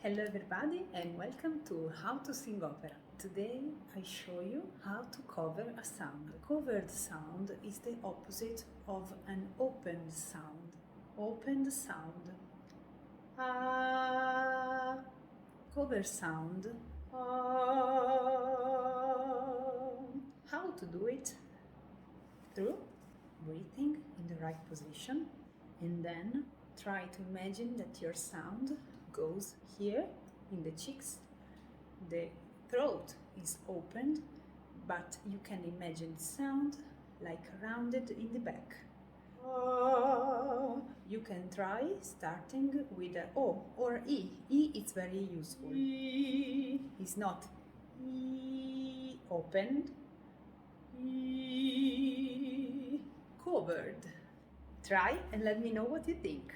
Hello everybody and welcome to How to Sing Opera. Today I show you how to cover a sound. A covered sound is the opposite of an opened sound. Opened sound. Ah. Cover sound. Ah. How to do it? Through breathing in the right position and then try to imagine that your sound goes here in the cheeks. The throat is opened, but you can imagine the sound like rounded in the back. You can try starting with a O or E. E is very useful. E is not E opened. E covered. Try and let me know what you think.